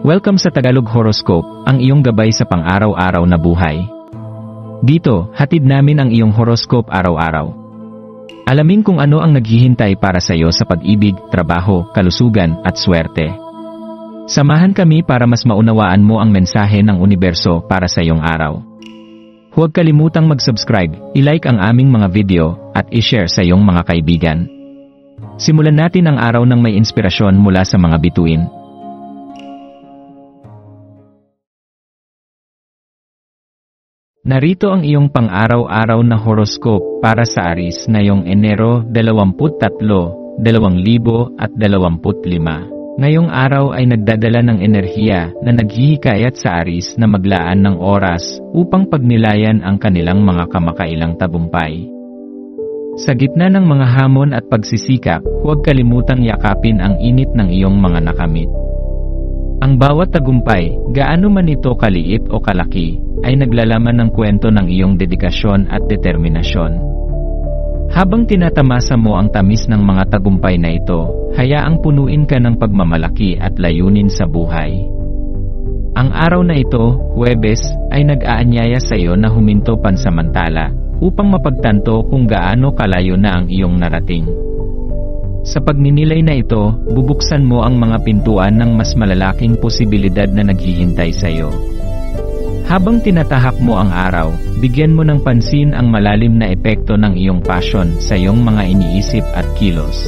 Welcome sa Tagalog Horoscope, ang iyong gabay sa pang-araw-araw na buhay. Dito, hatid namin ang iyong horoscope araw-araw. Alamin kung ano ang naghihintay para sa iyo sa pag-ibig, trabaho, kalusugan, at swerte. Samahan kami para mas maunawaan mo ang mensahe ng universo para sa iyong araw. Huwag kalimutang mag-subscribe, i-like ang aming mga video, at i-share sa iyong mga kaibigan. Simulan natin ang araw ng may inspirasyon mula sa mga bituin. Narito ang iyong pang-araw-araw na horoscope para sa Aries ngayong Enero 23, 2025. Ngayong araw ay nagdadala ng enerhiya na naghihikayat sa Aries na maglaan ng oras upang pagnilayan ang kanilang mga kamakailang tagumpay. Sa gitna ng mga hamon at pagsisikap, huwag kalimutang yakapin ang init ng iyong mga nakamit. Ang bawat tagumpay, gaano man ito kaliit o kalaki, ay naglalaman ng kwento ng iyong dedikasyon at determinasyon. Habang tinatamasa mo ang tamis ng mga tagumpay na ito, hayaang punuin ka ng pagmamalaki at layunin sa buhay. Ang araw na ito, Huwebes, ay nag-aanyaya sa iyo na huminto pansamantala, upang mapagtanto kung gaano kalayo na ang iyong narating. Sa pagninilay na ito, bubuksan mo ang mga pintuan ng mas malalaking posibilidad na naghihintay sa iyo. Habang tinatahak mo ang araw, bigyan mo ng pansin ang malalim na epekto ng iyong passion sa iyong mga iniisip at kilos.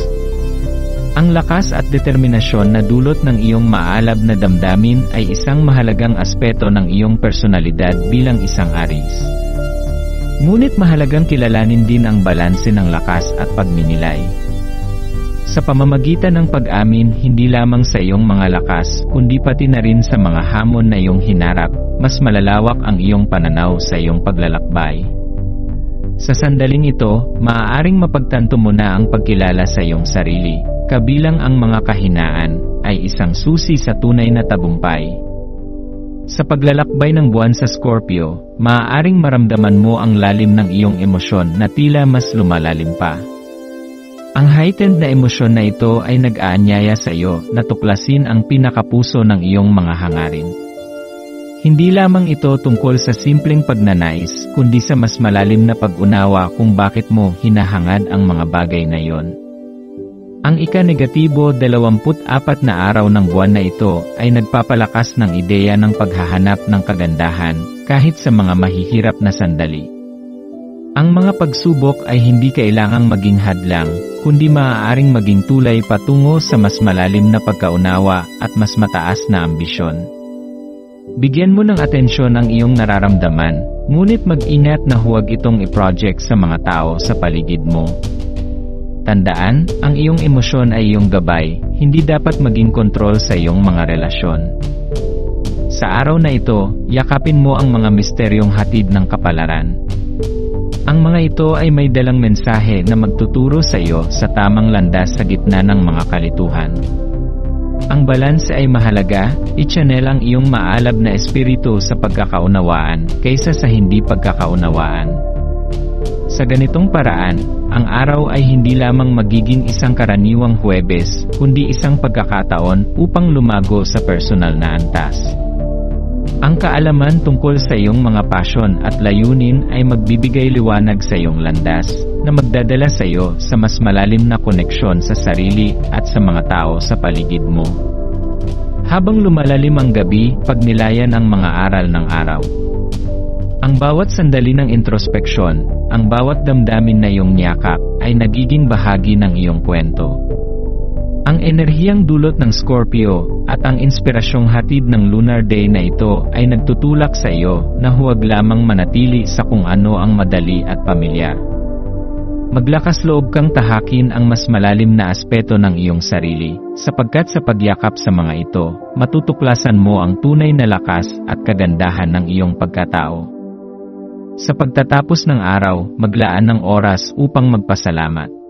Ang lakas at determinasyon na dulot ng iyong maalab na damdamin ay isang mahalagang aspeto ng iyong personalidad bilang isang Aries. Ngunit mahalagang kilalanin din ang balanse ng lakas at pagninilay. Sa pamamagitan ng pag-amin hindi lamang sa iyong mga lakas, kundi pati na rin sa mga hamon na iyong hinarap, mas malalawak ang iyong pananaw sa iyong paglalakbay. Sa sandaling ito, maaaring mapagtanto mo na ang pagkilala sa iyong sarili, kabilang ang mga kahinaan, ay isang susi sa tunay na tagumpay. Sa paglalakbay ng buwan sa Scorpio, maaaring maramdaman mo ang lalim ng iyong emosyon na tila mas lumalalim pa. Ang heightened na emosyon na ito ay nag-aanyaya sa iyo na tuklasin ang pinakapuso ng iyong mga hangarin. Hindi lamang ito tungkol sa simpleng pagnanais, kundi sa mas malalim na pag-unawa kung bakit mo hinahangad ang mga bagay na iyon. Ang ika-negatibo 24 na araw ng buwan na ito ay nagpapalakas ng ideya ng paghahanap ng kagandahan kahit sa mga mahihirap na sandali. Ang mga pagsubok ay hindi kailangang maging hadlang, kundi maaaring maging tulay patungo sa mas malalim na pagkaunawa at mas mataas na ambisyon. Bigyan mo ng atensyon ang iyong nararamdaman, ngunit mag-ingat na huwag itong i-project sa mga tao sa paligid mo. Tandaan, ang iyong emosyon ay iyong gabay, hindi dapat maging kontrol sa iyong mga relasyon. Sa araw na ito, yakapin mo ang mga misteryong hatid ng kapalaran. Ang mga ito ay may dalang mensahe na magtuturo sa iyo sa tamang landas sa gitna ng mga kalituhan. Ang balanse ay mahalaga, i-channel ang iyong maalab na espiritu sa pagkakaunawaan kaysa sa hindi pagkakaunawaan. Sa ganitong paraan, ang araw ay hindi lamang magiging isang karaniwang Huwebes, kundi isang pagkakataon upang lumago sa personal na antas. Ang kaalaman tungkol sa iyong mga pasyon at layunin ay magbibigay liwanag sa iyong landas, na magdadala sa iyo sa mas malalim na koneksyon sa sarili at sa mga tao sa paligid mo. Habang lumalalim ang gabi, pagnilayan ang mga aral ng araw. Ang bawat sandali ng introspeksyon, ang bawat damdamin na iyong niyakap, ay nagiging bahagi ng iyong kwento. Ang enerhiyang dulot ng Scorpio at ang inspirasyong hatid ng Lunar Day na ito ay nagtutulak sa iyo na huwag lamang manatili sa kung ano ang madali at pamilyar. Maglakas loob kang tahakin ang mas malalim na aspeto ng iyong sarili, sapagkat sa pagyakap sa mga ito, matutuklasan mo ang tunay na lakas at kagandahan ng iyong pagkatao. Sa pagtatapos ng araw, maglaan ng oras upang magpasalamat.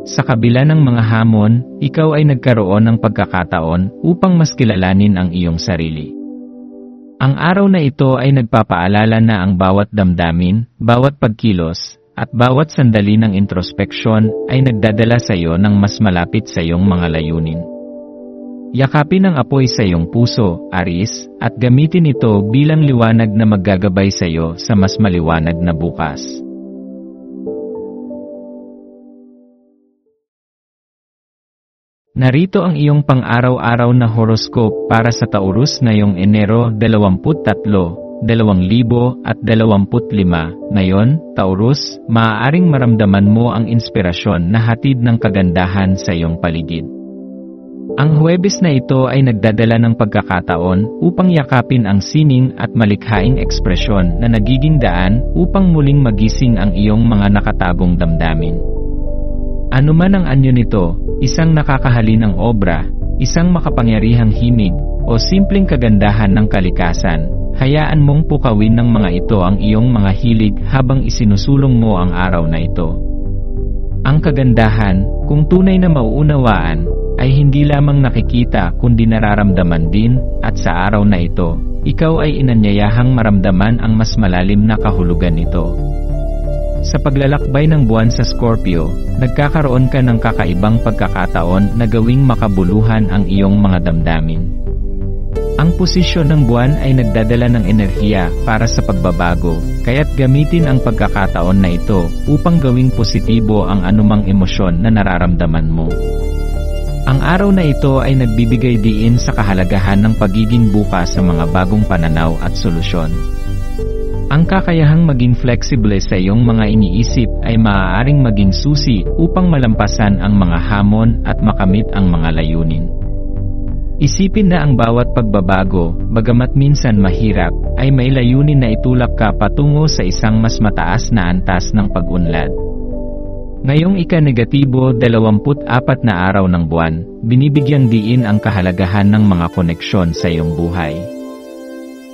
Sa kabila ng mga hamon, ikaw ay nagkaroon ng pagkakataon upang mas kilalanin ang iyong sarili. Ang araw na ito ay nagpapaalala na ang bawat damdamin, bawat pagkilos, at bawat sandali ng introspeksyon ay nagdadala sa iyo ng mas malapit sa iyong mga layunin. Yakapin ang apoy sa iyong puso, Aries, at gamitin ito bilang liwanag na maggagabay sa iyo sa mas maliwanag na bukas. Narito ang iyong pang-araw-araw na horoscope para sa Taurus ngayong Enero 23, 2025. Ngayon, Taurus, maaaring maramdaman mo ang inspirasyon na hatid ng kagandahan sa iyong paligid. Ang Huwebes na ito ay nagdadala ng pagkakataon upang yakapin ang sining at malikhaing ekspresyon na nagiging daan upang muling magising ang iyong mga nakatagong damdamin. Ano man ang anyo nito, isang nakakahalinang obra, isang makapangyarihang himig, o simpleng kagandahan ng kalikasan, hayaan mong pukawin ng mga ito ang iyong mga hilig habang isinusulong mo ang araw na ito. Ang kagandahan, kung tunay na mauunawaan, ay hindi lamang nakikita kundi nararamdaman din, at sa araw na ito, ikaw ay inanyayahang maramdaman ang mas malalim na kahulugan nito. Sa paglalakbay ng buwan sa Scorpio, nagkakaroon ka ng kakaibang pagkakataon na gawing makabuluhan ang iyong mga damdamin. Ang posisyon ng buwan ay nagdadala ng enerhiya para sa pagbabago, kaya't gamitin ang pagkakataon na ito upang gawing positibo ang anumang emosyon na nararamdaman mo. Ang araw na ito ay nagbibigay diin sa kahalagahan ng pagiging bukas sa mga bagong pananaw at solusyon. Ang kakayahang maging flexible sa iyong mga iniisip ay maaaring maging susi upang malampasan ang mga hamon at makamit ang mga layunin. Isipin na ang bawat pagbabago, bagamat minsan mahirap, ay may layunin na itulak ka patungo sa isang mas mataas na antas ng pag-unlad. Ngayong ika-negatibo 24 na araw ng buwan, binibigyang diin ang kahalagahan ng mga koneksyon sa iyong buhay.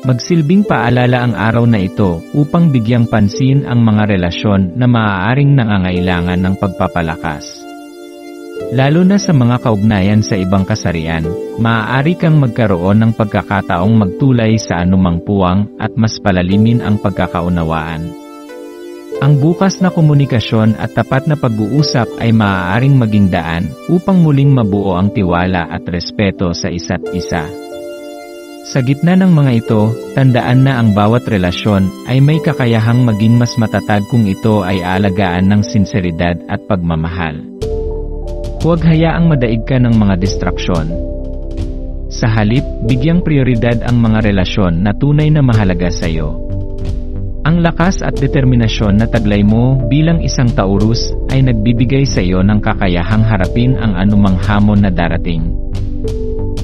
Magsilbing paalala ang araw na ito upang bigyang pansin ang mga relasyon na maaaring nangangailangan ng pagpapalakas. Lalo na sa mga kaugnayan sa ibang kasarian, maaari kang magkaroon ng pagkakataong magtulay sa anumang puwang at mas palalimin ang pagkakaunawaan. Ang bukas na komunikasyon at tapat na pag-uusap ay maaaring maging daan upang muling mabuo ang tiwala at respeto sa isa't isa. Sa gitna ng mga ito, tandaan na ang bawat relasyon ay may kakayahang maging mas matatag kung ito ay aalagaan ng sinseridad at pagmamahal. Huwag hayaang madaig ka ng mga distraksyon. Sa halip, bigyang prioridad ang mga relasyon na tunay na mahalaga sa iyo. Ang lakas at determinasyon na taglay mo bilang isang Taurus ay nagbibigay sa iyo ng kakayahang harapin ang anumang hamon na darating.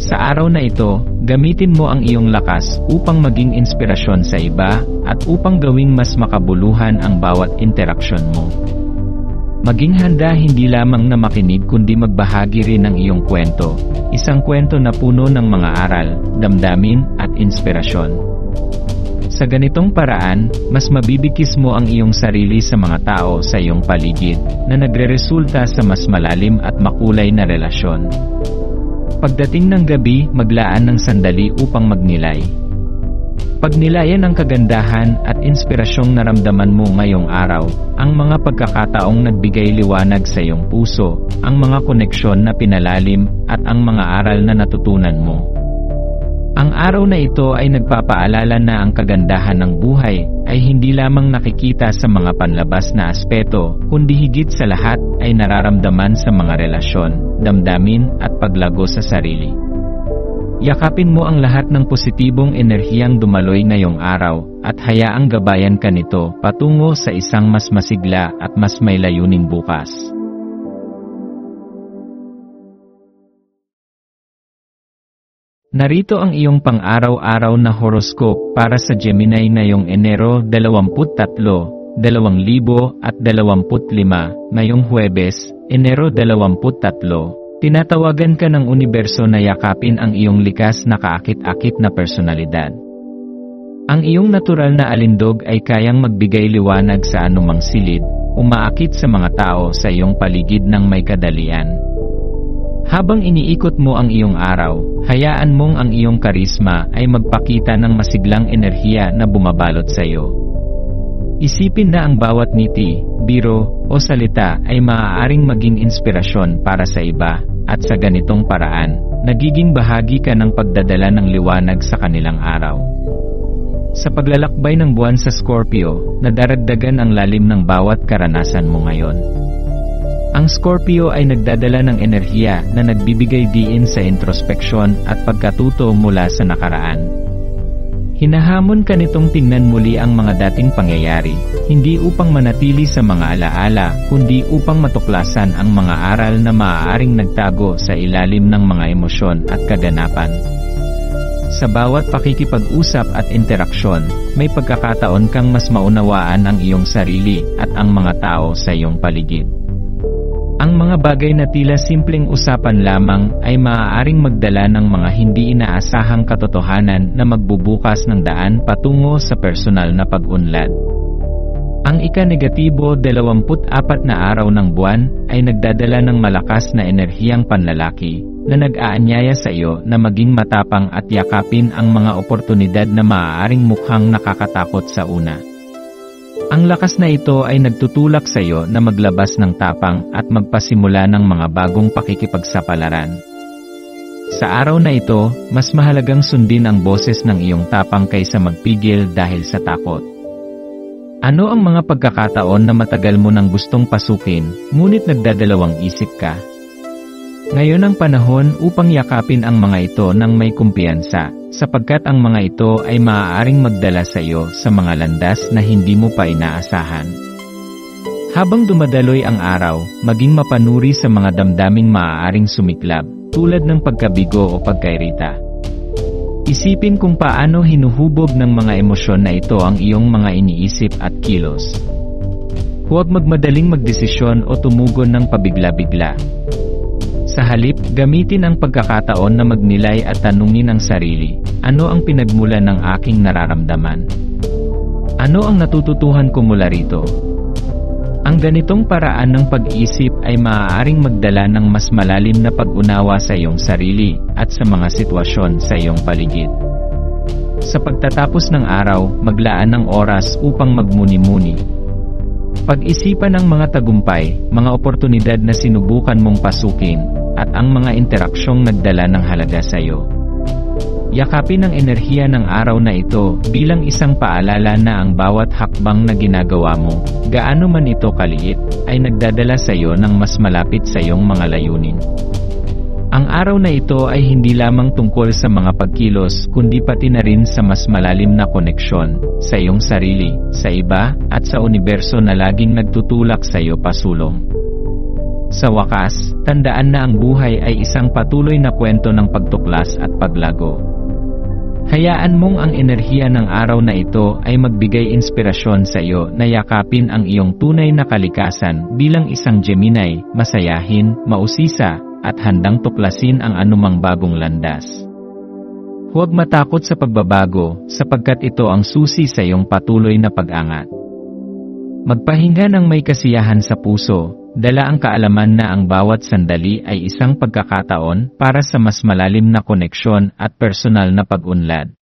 Sa araw na ito, gamitin mo ang iyong lakas upang maging inspirasyon sa iba at upang gawing mas makabuluhan ang bawat interaksyon mo. Maging handa hindi lamang na makinig kundi magbahagi rin ng iyong kwento, isang kwento na puno ng mga aral, damdamin at inspirasyon. Sa ganitong paraan, mas mabibigkis mo ang iyong sarili sa mga tao sa iyong paligid na nagreresulta sa mas malalim at makulay na relasyon. Pagdating ng gabi, maglaan ng sandali upang magnilay. Pagnilayan ang kagandahan at inspirasyong naramdaman mo ngayong araw, ang mga pagkakataong nagbigay liwanag sa iyong puso, ang mga koneksyon na pinalalim, at ang mga aral na natutunan mo. Ang araw na ito ay nagpapaalala na ang kagandahan ng buhay ay hindi lamang nakikita sa mga panlabas na aspeto, kundi higit sa lahat ay nararamdaman sa mga relasyon, damdamin at paglago sa sarili. Yakapin mo ang lahat ng positibong enerhiyang dumaloy ngayong araw at hayaang gabayan ka nito patungo sa isang mas masigla at mas may layuning bukas. Narito ang iyong pang-araw-araw na horoscope para sa Gemini ngayong Enero 23, 2025, ngayong Huwebes, Enero 23. Tinatawagan ka ng universo na yakapin ang iyong likas na kaakit-akit na personalidad. Ang iyong natural na alindog ay kayang magbigay liwanag sa anumang silid, umaakit sa mga tao sa iyong paligid ng may kadalian. Habang iniikot mo ang iyong araw, hayaan mong ang iyong karisma ay magpakita ng masiglang enerhiya na bumabalot sa iyo. Isipin na ang bawat ngiti, biro, o salita ay maaaring maging inspirasyon para sa iba, at sa ganitong paraan, nagiging bahagi ka ng pagdadala ng liwanag sa kanilang araw. Sa paglalakbay ng buwan sa Scorpio, nadaragdagan ang lalim ng bawat karanasan mo ngayon. Ang Scorpio ay nagdadala ng enerhiya na nagbibigay diin sa introspeksyon at pagkatuto mula sa nakaraan. Hinahamon ka nitong tingnan muli ang mga dating pangyayari, hindi upang manatili sa mga alaala, kundi upang matuklasan ang mga aral na maaaring nagtago sa ilalim ng mga emosyon at kaganapan. Sa bawat pakikipag-usap at interaksyon, may pagkakataon kang mas maunawaan ang iyong sarili at ang mga tao sa iyong paligid. Ang mga bagay na tila simpleng usapan lamang ay maaaring magdala ng mga hindi inaasahang katotohanan na magbubukas ng daan patungo sa personal na pag-unlad. Ang ika-negatibo 24 na araw ng buwan ay nagdadala ng malakas na enerhiyang panlalaki na nag-aanyaya sa iyo na maging matapang at yakapin ang mga oportunidad na maaaring mukhang nakakatakot sa una. Ang lakas na ito ay nagtutulak sa iyo na maglabas ng tapang at magpasimula ng mga bagong pakikipagsapalaran. Sa araw na ito, mas mahalagang sundin ang boses ng iyong tapang kaysa magpigil dahil sa takot. Ano ang mga pagkakataon na matagal mo nang gustong pasukin, ngunit nagdadalawang isip ka? Ngayon ang panahon upang yakapin ang mga ito ng may kumpiyansa, sapagkat ang mga ito ay maaaring magdala sa iyo sa mga landas na hindi mo pa inaasahan. Habang dumadaloy ang araw, maging mapanuri sa mga damdaming maaaring sumiklab, tulad ng pagkabigo o pagkairita. Isipin kung paano hinuhubog ng mga emosyon na ito ang iyong mga iniisip at kilos. Huwag magmadaling magdesisyon o tumugon ng pabigla-bigla. Sa halip, gamitin ang pagkakataon na magnilay at tanungin ang sarili, ano ang pinagmulan ng aking nararamdaman? Ano ang natututuhan ko mula rito? Ang ganitong paraan ng pag-isip ay maaaring magdala ng mas malalim na pag-unawa sa iyong sarili at sa mga sitwasyon sa iyong paligid. Sa pagtatapos ng araw, maglaan ng oras upang magmuni-muni. Pag-isipan ang mga tagumpay, mga oportunidad na sinubukan mong pasukin, at ang mga interaksyong nagdala ng halaga sa iyo. Yakapin ang enerhiya ng araw na ito bilang isang paalala na ang bawat hakbang na ginagawa mo, gaano man ito kaliit, ay nagdadala sa iyo ng mas malapit sa iyong mga layunin. Ang araw na ito ay hindi lamang tungkol sa mga pagkilos kundi pati na rin sa mas malalim na koneksyon sa iyong sarili, sa iba, at sa universo na laging nagtutulak sa iyo pasulong. Sa wakas, tandaan na ang buhay ay isang patuloy na kwento ng pagtuklas at paglago. Hayaan mong ang enerhiya ng araw na ito ay magbigay inspirasyon sa iyo na yakapin ang iyong tunay na kalikasan bilang isang Gemini, masayahin, mausisa, at handang tuklasin ang anumang bagong landas. Huwag matakot sa pagbabago, sapagkat ito ang susi sa iyong patuloy na pag-angat. Magpahinga ng may kasiyahan sa puso, dala ang kaalaman na ang bawat sandali ay isang pagkakataon para sa mas malalim na koneksyon at personal na pag-unlad.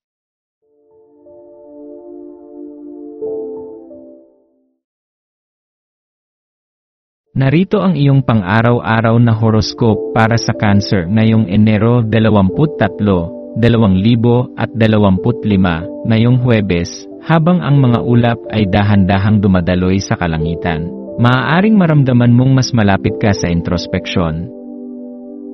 Narito ang iyong pang-araw-araw na horoscope para sa Cancer ngayong Enero 23, 2025, ngayong Huwebes, habang ang mga ulap ay dahan-dahang dumadaloy sa kalangitan. Maaaring maramdaman mong mas malapit ka sa introspeksyon.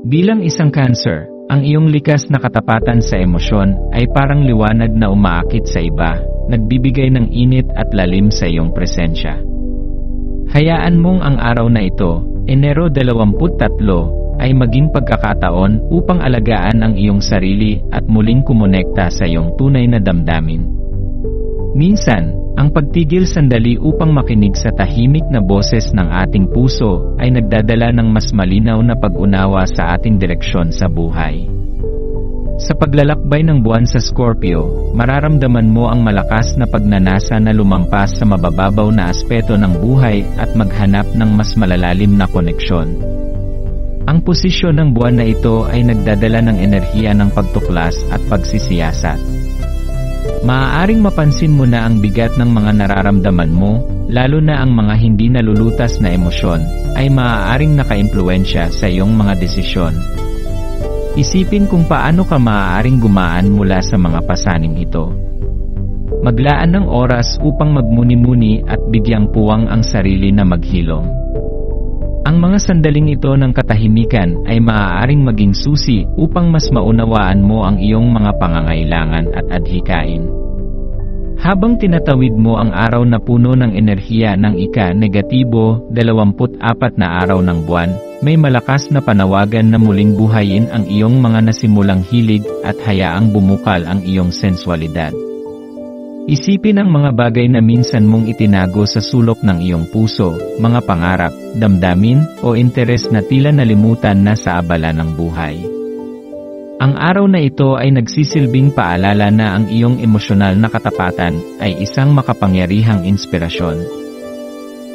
Bilang isang Cancer, ang iyong likas na katapatan sa emosyon ay parang liwanag na umaakit sa iba, nagbibigay ng init at lalim sa iyong presensya. Hayaan mong ang araw na ito, Enero 23, ay maging pagkakataon upang alagaan ang iyong sarili at muling kumonekta sa iyong tunay na damdamin. Minsan, ang pagtigil sandali upang makinig sa tahimik na boses ng ating puso ay nagdadala ng mas malinaw na pag-unawa sa ating direksyon sa buhay. Sa paglalakbay ng buwan sa Scorpio, mararamdaman mo ang malakas na pagnanasa na lumampas sa mabababaw na aspeto ng buhay at maghanap ng mas malalalim na koneksyon. Ang posisyon ng buwan na ito ay nagdadala ng enerhiya ng pagtuklas at pagsisiyasat. Maaaring mapansin mo na ang bigat ng mga nararamdaman mo, lalo na ang mga hindi nalulutas na emosyon, ay maaaring nakaimpluwensya sa iyong mga desisyon. Isipin kung paano ka maaaring gumaan mula sa mga pasaning ito. Maglaan ng oras upang magmuni-muni at bigyang puwang ang sarili na maghilom. Ang mga sandaling ito ng katahimikan ay maaaring maging susi upang mas maunawaan mo ang iyong mga pangangailangan at adhikain. Habang tinatawid mo ang araw na puno ng enerhiya ng ika-negatibo, 24 na araw ng buwan, may malakas na panawagan na muling buhayin ang iyong mga nasimulang hilig at hayaang bumukal ang iyong sensualidad. Isipin ang mga bagay na minsan mong itinago sa sulok ng iyong puso, mga pangarap, damdamin, o interes na tila nalimutan na sa abala ng buhay. Ang araw na ito ay nagsisilbing paalala na ang iyong emosyonal na katapatan ay isang makapangyarihang inspirasyon.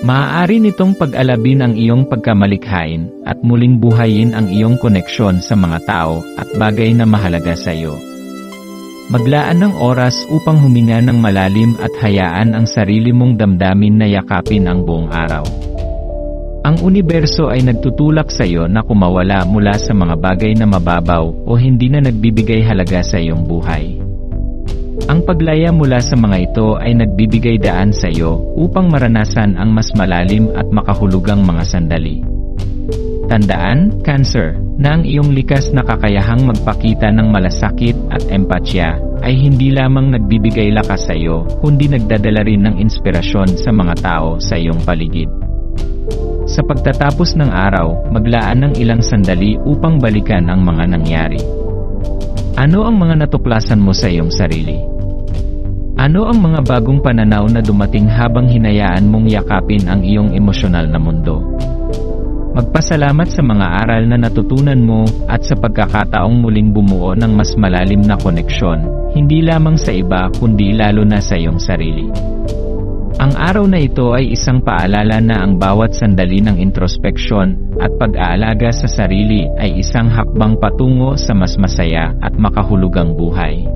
Maaari nitong pag-alabin ang iyong pagkamalikhain at muling buhayin ang iyong koneksyon sa mga tao at bagay na mahalaga sa iyo. Maglaan ng oras upang huminga ng malalim at hayaan ang sarili mong damdamin na yakapin ang buong araw. Ang universo ay nagtutulak sa iyo na kumawala mula sa mga bagay na mababaw o hindi na nagbibigay halaga sa iyong buhay. Ang paglaya mula sa mga ito ay nagbibigay daan sa iyo upang maranasan ang mas malalim at makahulugang mga sandali. Tandaan, Cancer, na ang iyong likas na kakayahang magpakita ng malasakit at empatya ay hindi lamang nagbibigay lakas sa iyo, kundi nagdadala rin ng inspirasyon sa mga tao sa iyong paligid. Sa pagtatapos ng araw, maglaan ng ilang sandali upang balikan ang mga nangyari. Ano ang mga natuklasan mo sa iyong sarili? Ano ang mga bagong pananaw na dumating habang hinayaan mong yakapin ang iyong emosyonal na mundo? Magpasalamat sa mga aral na natutunan mo at sa pagkakataong muling bumuo ng mas malalim na koneksyon, hindi lamang sa iba kundi lalo na sa iyong sarili. Ang araw na ito ay isang paalala na ang bawat sandali ng introspeksyon at pag-aalaga sa sarili ay isang hakbang patungo sa mas masaya at makahulugang buhay.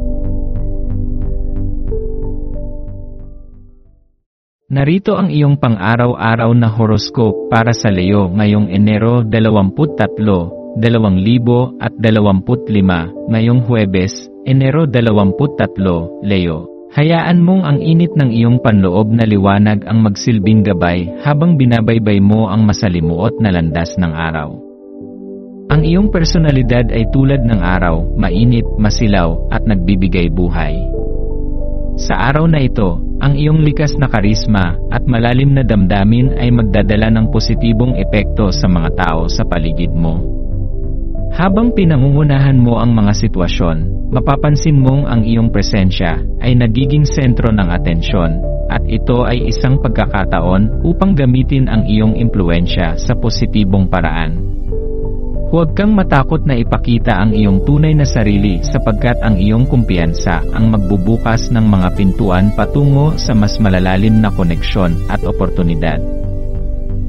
Narito ang iyong pang-araw-araw na horoscope para sa Leo ngayong Enero 23, 2025, ngayong Huwebes, Enero 23, Leo. Hayaan mong ang init ng iyong panloob na liwanag ang magsilbing gabay habang binabaybay mo ang masalimuot na landas ng araw. Ang iyong personalidad ay tulad ng araw, mainit, masilaw, at nagbibigay buhay. Sa araw na ito, ang iyong likas na karisma at malalim na damdamin ay magdadala ng positibong epekto sa mga tao sa paligid mo. Habang pinangungunahan mo ang mga sitwasyon, mapapansin mong ang iyong presensya ay nagiging sentro ng atensyon, at ito ay isang pagkakataon upang gamitin ang iyong impluwensya sa positibong paraan. Huwag kang matakot na ipakita ang iyong tunay na sarili sapagkat ang iyong kumpiyansa ang magbubukas ng mga pintuan patungo sa mas malalalim na koneksyon at oportunidad.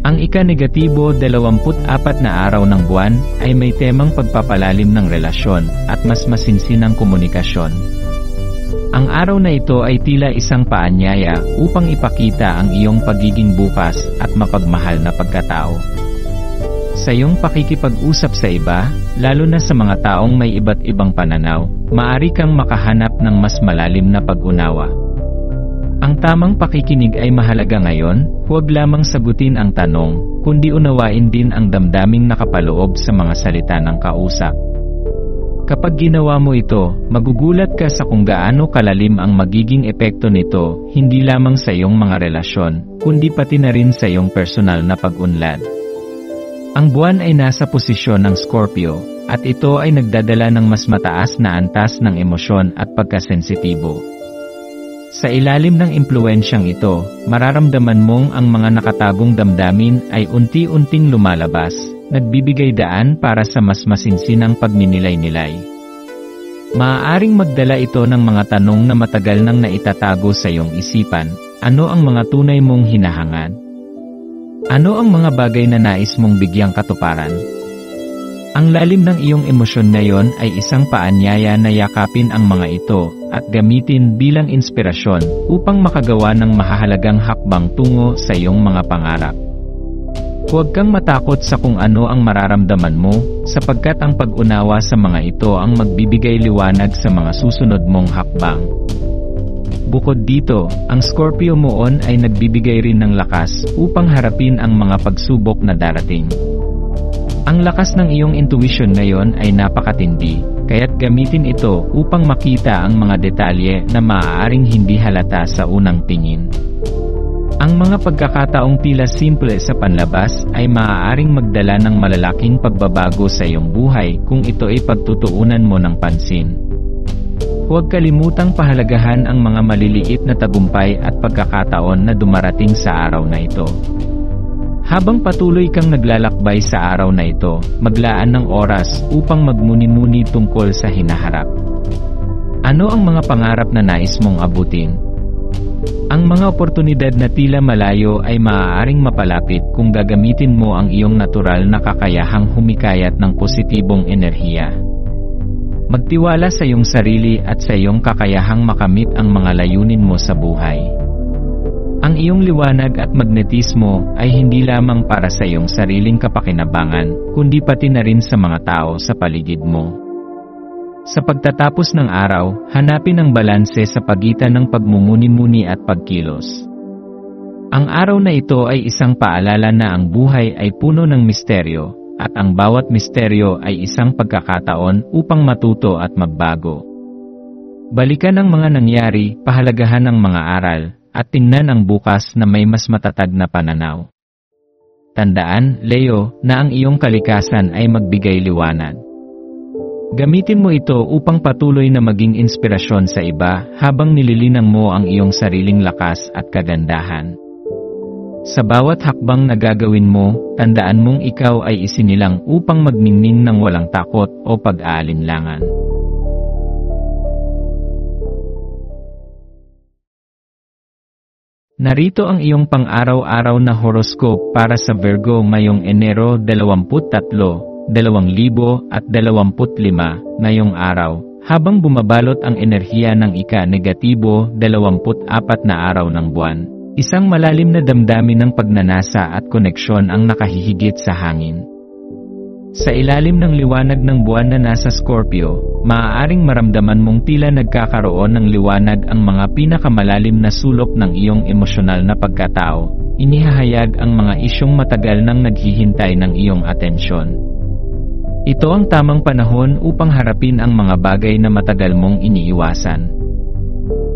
Ang ika-negatibo 24 na araw ng buwan ay may temang pagpapalalim ng relasyon at mas masinsinang komunikasyon. Ang araw na ito ay tila isang paanyaya upang ipakita ang iyong pagiging bukas at mapagmahal na pagkatao. Sa iyong pakikipag-usap sa iba, lalo na sa mga taong may iba't ibang pananaw, maaari kang makahanap ng mas malalim na pag-unawa. Ang tamang pakikinig ay mahalaga ngayon, huwag lamang sagutin ang tanong, kundi unawain din ang damdaming nakapaloob sa mga salita ng kausap. Kapag ginawa mo ito, magugulat ka sa kung gaano kalalim ang magiging epekto nito, hindi lamang sa iyong mga relasyon, kundi pati na rin sa iyong personal na pag-unlad. Ang buwan ay nasa posisyon ng Scorpio, at ito ay nagdadala ng mas mataas na antas ng emosyon at pagkasensitibo. Sa ilalim ng impluwensyang ito, mararamdaman mong ang mga nakatagong damdamin ay unti-unting lumalabas, nagbibigay daan para sa mas masinsinang pagninilay-nilay. Maaaring magdala ito ng mga tanong na matagal nang naitatago sa iyong isipan. Ano ang mga tunay mong hinahangad? Ano ang mga bagay na nais mong bigyang katuparan? Ang lalim ng iyong emosyon ngayon ay isang paanyaya na yakapin ang mga ito at gamitin bilang inspirasyon upang makagawa ng mahahalagang hakbang tungo sa iyong mga pangarap. Huwag kang matakot sa kung ano ang mararamdaman mo, sapagkat ang pag-unawa sa mga ito ang magbibigay liwanag sa mga susunod mong hakbang. Bukod dito, ang Scorpio Moon ay nagbibigay rin ng lakas upang harapin ang mga pagsubok na darating. Ang lakas ng iyong intuition ngayon ay napakatindi, kaya't gamitin ito upang makita ang mga detalye na maaaring hindi halata sa unang tingin. Ang mga pagkakataong tila simple sa panlabas ay maaaring magdala ng malalaking pagbabago sa iyong buhay kung ito ay pagtutuunan mo ng pansin. Huwag kalimutang pahalagahan ang mga maliliit na tagumpay at pagkakataon na dumarating sa araw na ito. Habang patuloy kang naglalakbay sa araw na ito, maglaan ng oras upang magmuni-muni tungkol sa hinaharap. Ano ang mga pangarap na nais mong abutin? Ang mga oportunidad na tila malayo ay maaaring mapalapit kung gagamitin mo ang iyong natural na kakayahang humikayat ng positibong enerhiya. Magtiwala sa iyong sarili at sa iyong kakayahang makamit ang mga layunin mo sa buhay. Ang iyong liwanag at magnetismo ay hindi lamang para sa iyong sariling kapakinabangan, kundi pati na rin sa mga tao sa paligid mo. Sa pagtatapos ng araw, hanapin ang balanse sa pagitan ng pagmumuni-muni at pagkilos. Ang araw na ito ay isang paalala na ang buhay ay puno ng misteryo, at ang bawat misteryo ay isang pagkakataon upang matuto at magbago. Balikan ang mga nangyari, pahalagahan ang mga aral, at tingnan ang bukas na may mas matatag na pananaw. Tandaan, Leo, na ang iyong kalikasan ay magbigay liwanag. Gamitin mo ito upang patuloy na maging inspirasyon sa iba habang nililinang mo ang iyong sariling lakas at kagandahan. Sa bawat hakbang na gagawin mo, tandaan mong ikaw ay isinilang upang magningning ng walang takot o pag-aalinlangan. Narito ang iyong pang-araw-araw na horoscope para sa Virgo ngayong Enero 23, 2025 ngayong araw, habang bumabalot ang enerhiya ng ika-negatibo 24 na araw ng buwan. Isang malalim na damdamin ng pagnanasa at koneksyon ang nakahihigit sa hangin. Sa ilalim ng liwanag ng buwan na nasa Scorpio, maaaring maramdaman mong tila nagkakaroon ng liwanag ang mga pinakamalalim na sulok ng iyong emosyonal na pagkatao. Inihahayag ang mga isyong matagal nang naghihintay ng iyong atensyon. Ito ang tamang panahon upang harapin ang mga bagay na matagal mong iniiwasan.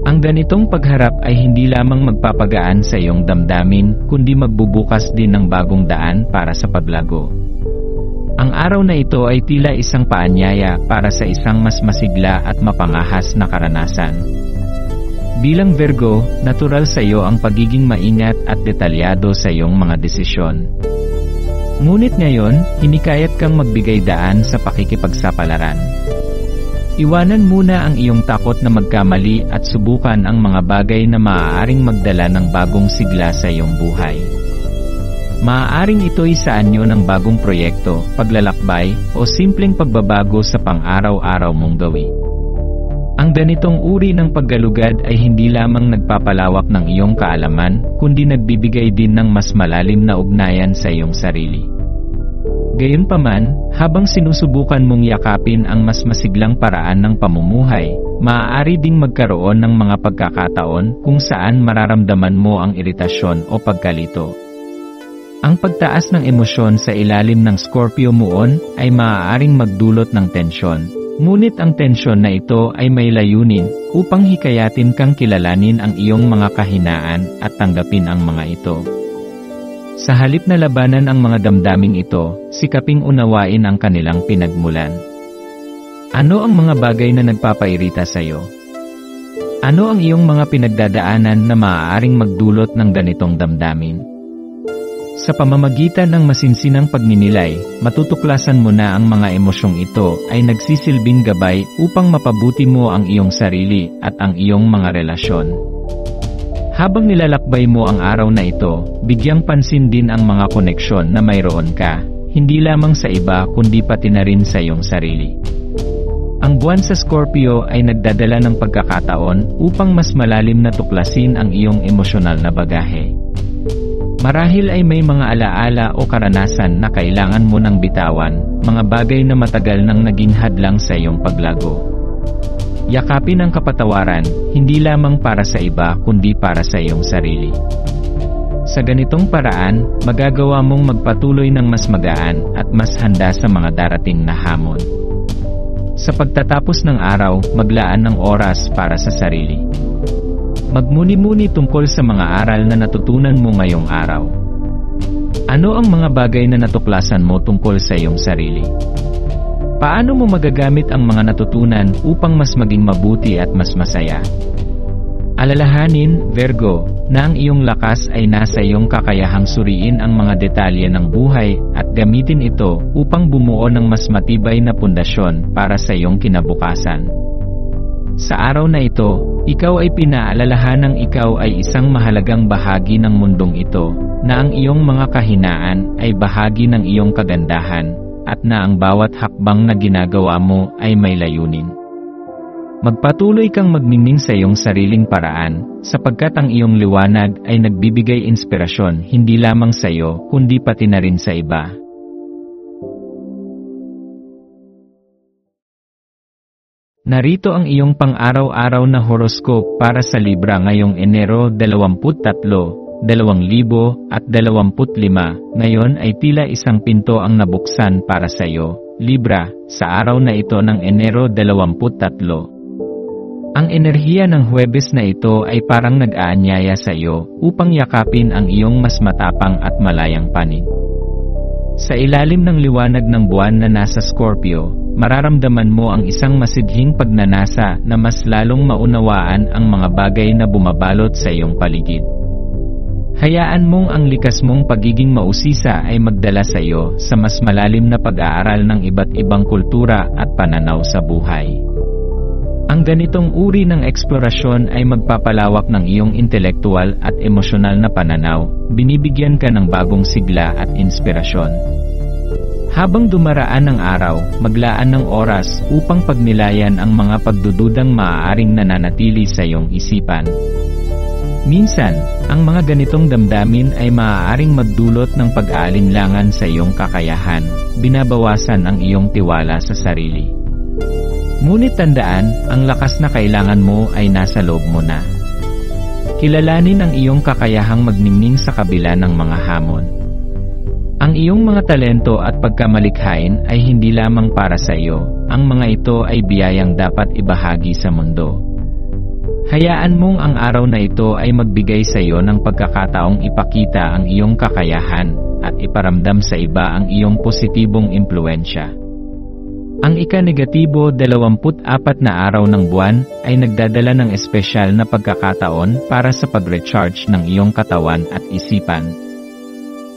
Ang ganitong pagharap ay hindi lamang magpapagaan sa iyong damdamin, kundi magbubukas din ng bagong daan para sa paglago. Ang araw na ito ay tila isang paanyaya para sa isang mas masigla at mapangahas na karanasan. Bilang Virgo, natural sa iyo ang pagiging maingat at detalyado sa iyong mga desisyon. Ngunit ngayon, hinikayat kang magbigay daan sa pakikipagsapalaran. Iwanan muna ang iyong takot na magkamali at subukan ang mga bagay na maaaring magdala ng bagong sigla sa iyong buhay. Maaaring ito'y sa anyo ng bagong proyekto, paglalakbay, o simpleng pagbabago sa pang-araw-araw mong gawi. Ang ganitong uri ng paggalugad ay hindi lamang nagpapalawak ng iyong kaalaman, kundi nagbibigay din ng mas malalim na ugnayan sa iyong sarili. Gayunpaman, habang sinusubukan mong yakapin ang mas masiglang paraan ng pamumuhay, maaari ding magkaroon ng mga pagkakataon kung saan mararamdaman mo ang iritasyon o pagkalito. Ang pagtaas ng emosyon sa ilalim ng Scorpio Moon ay maaaring magdulot ng tensyon. Ngunit ang tensyon na ito ay may layunin upang hikayatin kang kilalanin ang iyong mga kahinaan at tanggapin ang mga ito. Sa halip na labanan ang mga damdaming ito, sikaping unawain ang kanilang pinagmulan. Ano ang mga bagay na nagpapairita sa iyo? Ano ang iyong mga pinagdadaanan na maaaring magdulot ng ganitong damdamin? Sa pamamagitan ng masinsinang pagninilay, matutuklasan mo na ang mga emosyong ito ay nagsisilbing gabay upang mapabuti mo ang iyong sarili at ang iyong mga relasyon. Habang nilalakbay mo ang araw na ito, bigyang pansin din ang mga koneksyon na mayroon ka, hindi lamang sa iba kundi pati na rin sa iyong sarili. Ang buwan sa Scorpio ay nagdadala ng pagkakataon upang mas malalim na tuklasin ang iyong emosyonal na bagahe. Marahil ay may mga alaala o karanasan na kailangan mo nang bitawan, mga bagay na matagal nang naging hadlang sa iyong paglago. Yakapin ang kapatawaran, hindi lamang para sa iba kundi para sa iyong sarili. Sa ganitong paraan, magagawa mong magpatuloy ng mas magaan at mas handa sa mga darating na hamon. Sa pagtatapos ng araw, maglaan ng oras para sa sarili. Magmuni-muni tungkol sa mga aral na natutunan mo ngayong araw. Ano ang mga bagay na natuklasan mo tungkol sa iyong sarili? Paano mo magagamit ang mga natutunan upang mas maging mabuti at mas masaya? Alalahanin, Virgo, na ang iyong lakas ay nasa iyong kakayahang suriin ang mga detalye ng buhay at gamitin ito upang bumuo ng mas matibay na pundasyon para sa iyong kinabukasan. Sa araw na ito, ikaw ay pinaalalahanang ikaw ay isang mahalagang bahagi ng mundong ito, na ang iyong mga kahinaan ay bahagi ng iyong kagandahan, at na ang bawat hakbang na ginagawa mo ay may layunin. Magpatuloy kang magmingming sa iyong sariling paraan, sapagkat ang iyong liwanag ay nagbibigay inspirasyon hindi lamang sa iyo, kundi pati na rin sa iba. Narito ang iyong pang-araw-araw na horoscope para sa Libra ngayong Enero 23, 2025. Ngayon ay tila isang pinto ang nabuksan para sa iyo, Libra, sa araw na ito ng Enero 23. Ang enerhiya ng Huwebes na ito ay parang nag-aanyaya sa iyo upang yakapin ang iyong mas matapang at malayang panig. Sa ilalim ng liwanag ng buwan na nasa Scorpio, mararamdaman mo ang isang masidhing pagnanasa na mas lalong maunawaan ang mga bagay na bumabalot sa iyong paligid. Hayaan mong ang likas mong pagiging mausisa ay magdala sa iyo sa mas malalim na pag-aaral ng iba't ibang kultura at pananaw sa buhay. Ang ganitong uri ng eksplorasyon ay magpapalawak ng iyong intelektual at emosyonal na pananaw, binibigyan ka ng bagong sigla at inspirasyon. Habang dumaraan ang araw, maglaan ng oras upang pagnilayan ang mga pagdududang maaaring nananatili sa iyong isipan. Minsan, ang mga ganitong damdamin ay maaaring magdulot ng pag-aalinlangan sa iyong kakayahan, binabawasan ang iyong tiwala sa sarili. Ngunit tandaan, ang lakas na kailangan mo ay nasa loob mo na. Kilalanin ang iyong kakayahang magningning sa kabila ng mga hamon. Ang iyong mga talento at pagkamalikhain ay hindi lamang para sa iyo, ang mga ito ay biyayang dapat ibahagi sa mundo. Hayaan mong ang araw na ito ay magbigay sa iyo ng pagkakataong ipakita ang iyong kakayahan at iparamdam sa iba ang iyong positibong impluwensya. Ang ika-negatibo 24 na araw ng buwan ay nagdadala ng espesyal na pagkakataon para sa pag-recharge ng iyong katawan at isipan.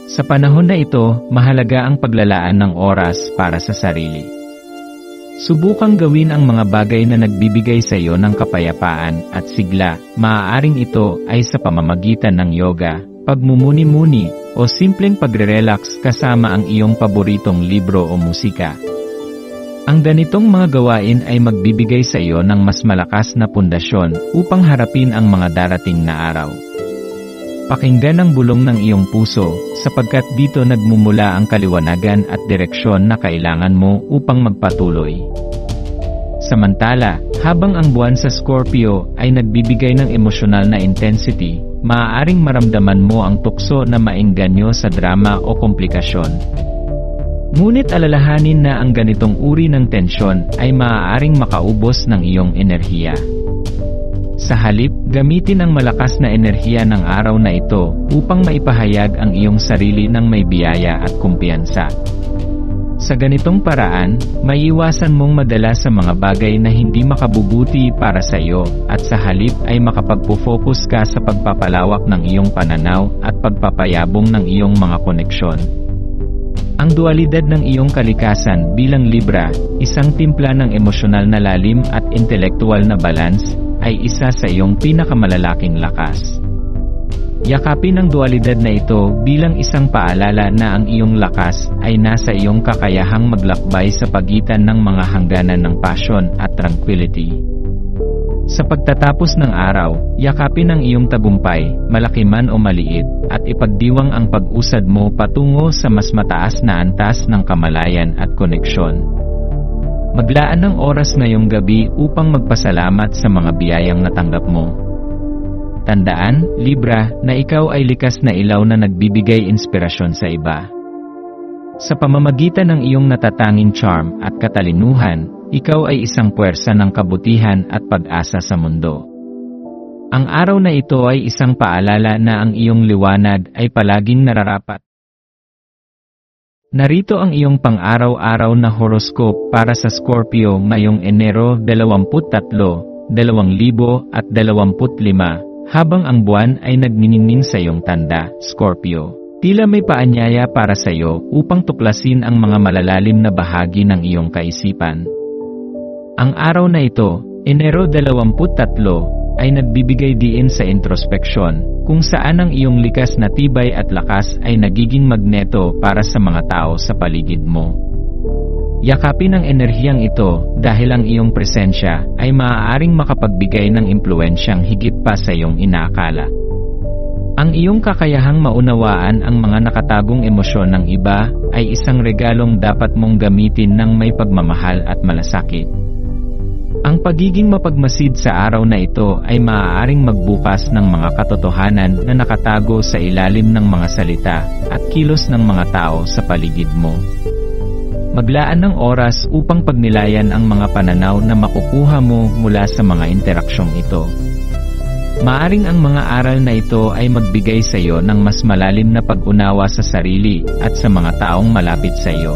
Sa panahon na ito, mahalaga ang paglalaan ng oras para sa sarili. Subukang gawin ang mga bagay na nagbibigay sa iyo ng kapayapaan at sigla, maaaring ito ay sa pamamagitan ng yoga, pagmumuni-muni, o simpleng pagre-relax kasama ang iyong paboritong libro o musika. Ang ganitong mga gawain ay magbibigay sa iyo ng mas malakas na pundasyon upang harapin ang mga darating na araw. Pakinggan ang bulong ng iyong puso, sapagkat dito nagmumula ang kaliwanagan at direksyon na kailangan mo upang magpatuloy. Samantala, habang ang buwan sa Scorpio ay nagbibigay ng emosyonal na intensity, maaaring maramdaman mo ang tukso na maengganyo sa drama o komplikasyon. Ngunit alalahanin na ang ganitong uri ng tensyon ay maaaring makaubos ng iyong enerhiya. Sa halip, gamitin ang malakas na enerhiya ng araw na ito upang maipahayag ang iyong sarili ng may biyaya at kumpiyansa. Sa ganitong paraan, maiiwasan mong madala sa mga bagay na hindi makabubuti para sa iyo at sa halip ay makapagpo-focus ka sa pagpapalawak ng iyong pananaw at pagpapayabong ng iyong mga koneksyon. Ang dualidad ng iyong kalikasan bilang Libra, isang timpla ng emosyonal na lalim at intelektual na balance, ay isa sa iyong pinakamalalaking lakas. Yakapin ang dualidad na ito bilang isang paalala na ang iyong lakas ay nasa iyong kakayahang maglakbay sa pagitan ng mga hangganan ng passion at tranquility. Sa pagtatapos ng araw, yakapin ang iyong tagumpay, malaki man o maliit, at ipagdiwang ang pag-usad mo patungo sa mas mataas na antas ng kamalayan at koneksyon. Maglaan ng oras ngayong gabi upang magpasalamat sa mga biyayang natanggap mo. Tandaan, Libra, na ikaw ay likas na ilaw na nagbibigay inspirasyon sa iba. Sa pamamagitan ng iyong natatanging charm at katalinuhan, ikaw ay isang puwersa ng kabutihan at pag-asa sa mundo. Ang araw na ito ay isang paalala na ang iyong liwanag ay palaging nararapat. Narito ang iyong pang-araw-araw na horoscope para sa Scorpio ngayong Enero 23, 2025, habang ang buwan ay nagniningning sa iyong tanda, Scorpio. Tila may paanyaya para sa iyo upang tuklasin ang mga malalalim na bahagi ng iyong kaisipan. Ang araw na ito, Enero 23, ay nagbibigay diin sa introspeksyon, kung saan ang iyong likas na tibay at lakas ay nagiging magneto para sa mga tao sa paligid mo. Yakapin ang enerhiyang ito dahil ang iyong presensya ay maaaring makapagbigay ng impluensyang higit pa sa iyong inaakala. Ang iyong kakayahang maunawaan ang mga nakatagong emosyon ng iba ay isang regalong dapat mong gamitin ng may pagmamahal at malasakit. Ang pagiging mapagmasid sa araw na ito ay maaaring magbukas ng mga katotohanan na nakatago sa ilalim ng mga salita at kilos ng mga tao sa paligid mo. Maglaan ng oras upang pagnilayan ang mga pananaw na makukuha mo mula sa mga interaksyong ito. Maaring ang mga aral na ito ay magbigay sa iyo ng mas malalim na pag-unawa sa sarili at sa mga taong malapit sa iyo.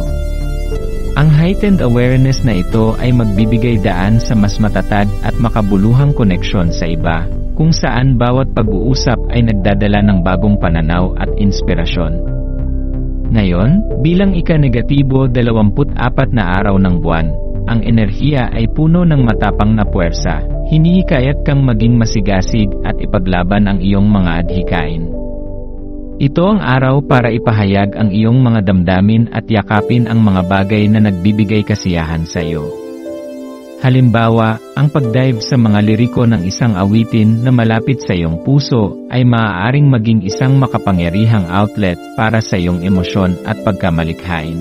Ang heightened awareness na ito ay magbibigay daan sa mas matatag at makabuluhang koneksyon sa iba, kung saan bawat pag-uusap ay nagdadala ng bagong pananaw at inspirasyon. Ngayon, bilang ika-negatibo 24 na araw ng buwan, ang enerhiya ay puno ng matapang na puwersa, hinihikayat kang maging masigasig at ipaglaban ang iyong mga adhikain. Ito ang araw para ipahayag ang iyong mga damdamin at yakapin ang mga bagay na nagbibigay kasiyahan sa iyo. Halimbawa, ang pagdive sa mga liriko ng isang awitin na malapit sa iyong puso ay maaaring maging isang makapangyarihang outlet para sa iyong emosyon at pagkamalikhain.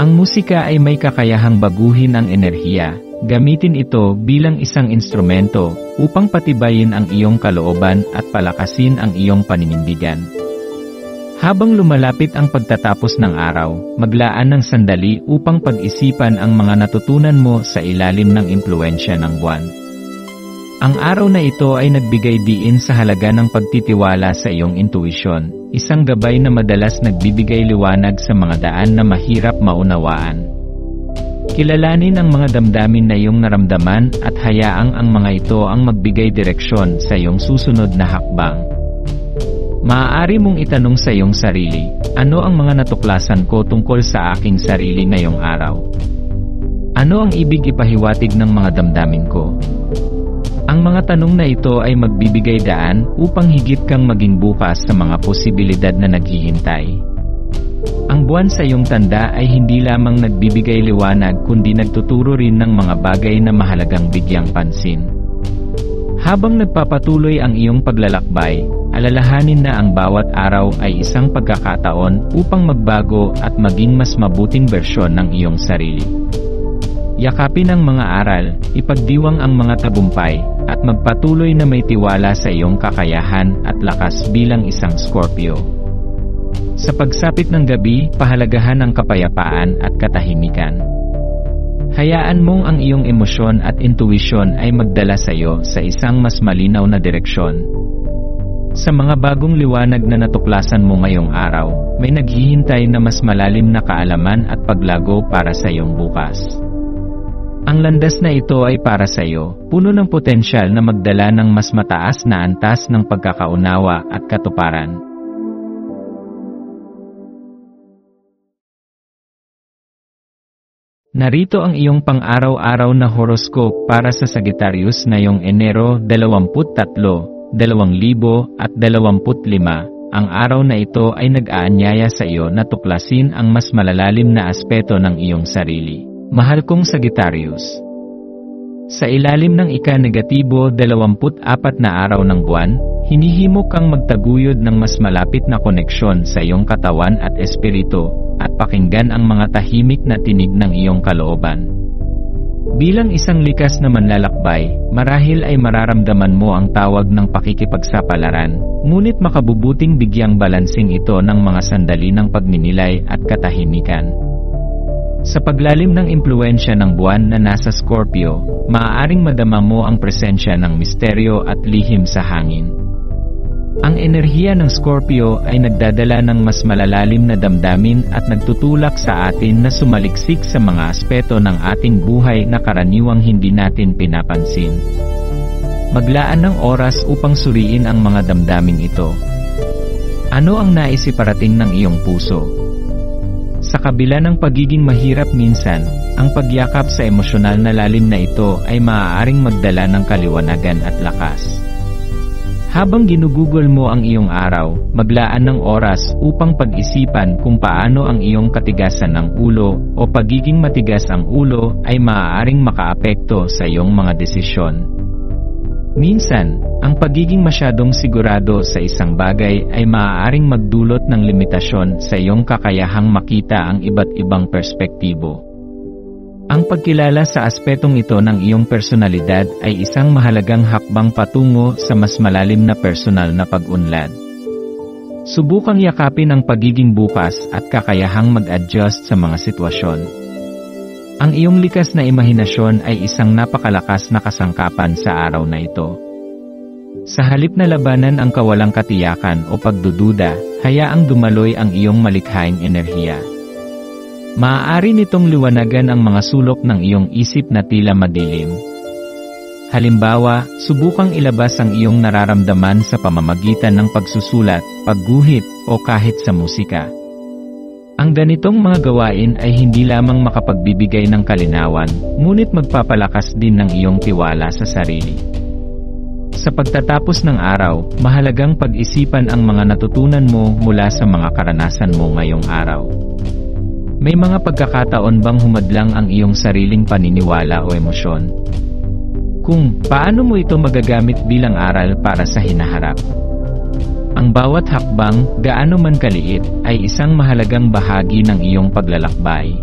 Ang musika ay may kakayahang baguhin ang enerhiya. Gamitin ito bilang isang instrumento upang patibayin ang iyong kalooban at palakasin ang iyong paninindigan. Habang lumalapit ang pagtatapos ng araw, maglaan ng sandali upang pag-isipan ang mga natutunan mo sa ilalim ng impluwensya ng buwan. Ang araw na ito ay nagbigay diin sa halaga ng pagtitiwala sa iyong intuisyon, isang gabay na madalas nagbibigay liwanag sa mga daan na mahirap maunawaan. Kilalanin ang mga damdamin na iyong naramdaman at hayaang ang mga ito ang magbigay direksyon sa iyong susunod na hakbang. Maaari mong itanong sa iyong sarili, ano ang mga natuklasan ko tungkol sa aking sarili ngayong araw? Ano ang ibig ipahiwatig ng mga damdamin ko? Ang mga tanong na ito ay magbibigay daan upang higit kang maging bukas sa mga posibilidad na naghihintay. Ang buwan sa iyong tanda ay hindi lamang nagbibigay liwanag kundi nagtuturo rin ng mga bagay na mahalagang bigyang pansin. Habang nagpapatuloy ang iyong paglalakbay, alalahanin na ang bawat araw ay isang pagkakataon upang magbago at maging mas mabuting bersyon ng iyong sarili. Yakapin ang mga aral, ipagdiwang ang mga tagumpay, at magpatuloy na may tiwala sa iyong kakayahan at lakas bilang isang Scorpio. Sa pagsapit ng gabi, pahalagahan ang kapayapaan at katahimikan. Hayaan mong ang iyong emosyon at intuisyon ay magdala sa iyo sa isang mas malinaw na direksyon. Sa mga bagong liwanag na natuklasan mo ngayong araw, may naghihintay na mas malalim na kaalaman at paglago para sa iyong bukas. Ang landas na ito ay para sa iyo, puno ng potensyal na magdala ng mas mataas na antas ng pagkakaunawa at katuparan. Narito ang iyong pang-araw-araw na horoscope para sa Sagittarius ngayong Enero 23, 2025. Ang araw na ito ay nag-aanyaya sa iyo na tuklasin ang mas malalalim na aspeto ng iyong sarili. Mahal kong Sagittarius, Sa ilalim ng ika-negatibo 24 na araw ng buwan, hinihimok kang magtaguyod ng mas malapit na koneksyon sa iyong katawan at espiritu, at pakinggan ang mga tahimik na tinig ng iyong kalooban. Bilang isang likas na manlalakbay, marahil ay mararamdaman mo ang tawag ng pakikipagsapalaran, ngunit makabubuting bigyang balansing ito ng mga sandali ng pagninilay at katahimikan. Sa paglalim ng impluwensya ng buwan na nasa Scorpio, maaaring madama mo ang presensya ng misteryo at lihim sa hangin. Ang enerhiya ng Scorpio ay nagdadala ng mas malalalim na damdamin at nagtutulak sa atin na sumaliksik sa mga aspeto ng ating buhay na karaniwang hindi natin pinapansin. Maglaan ng oras upang suriin ang mga damdaming ito. Ano ang naisiparating ng iyong puso? Sa kabila ng pagiging mahirap minsan, ang pagyakap sa emosyonal na lalim na ito ay maaaring magdala ng kaliwanagan at lakas. Habang ginugugol mo ang iyong araw, maglaan ng oras upang pag-isipan kung paano ang iyong katigasan ng ulo o pagiging matigas ang ulo ay maaaring makaapekto sa iyong mga desisyon. Minsan, ang pagiging masyadong sigurado sa isang bagay ay maaaring magdulot ng limitasyon sa iyong kakayahang makita ang iba't ibang perspektibo. Ang pagkilala sa aspetong ito ng iyong personalidad ay isang mahalagang hakbang patungo sa mas malalim na personal na pag-unlad. Subukang yakapin ang pagiging bukas at kakayahang mag-adjust sa mga sitwasyon. Ang iyong likas na imahinasyon ay isang napakalakas na kasangkapan sa araw na ito. Sa halip na labanan ang kawalang katiyakan o pagdududa, hayaang dumaloy ang iyong malikhaing enerhiya. Maaari nitong liwanagan ang mga sulok ng iyong isip na tila madilim. Halimbawa, subukang ilabas ang iyong nararamdaman sa pamamagitan ng pagsusulat, pagguhit, o kahit sa musika. Ang ganitong mga gawain ay hindi lamang makapagbibigay ng kalinawan, ngunit magpapalakas din ng iyong tiwala sa sarili. Sa pagtatapos ng araw, mahalagang pag-isipan ang mga natutunan mo mula sa mga karanasan mo ngayong araw. May mga pagkakataon bang humadlang ang iyong sariling paniniwala o emosyon? Kung paano mo ito magagamit bilang aral para sa hinaharap? Ang bawat hakbang, gaano man kaliit, ay isang mahalagang bahagi ng iyong paglalakbay.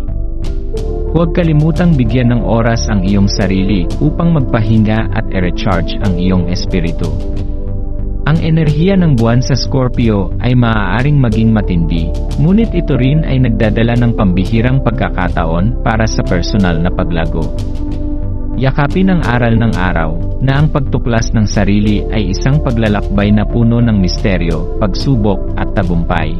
Huwag kalimutang bigyan ng oras ang iyong sarili upang magpahinga at i-recharge ang iyong espiritu. Ang enerhiya ng buwan sa Scorpio ay maaaring maging matindi, ngunit ito rin ay nagdadala ng pambihirang pagkakataon para sa personal na paglago. Yakapin ang aral ng araw, na ang pagtuklas ng sarili ay isang paglalakbay na puno ng misteryo, pagsubok, at tagumpay.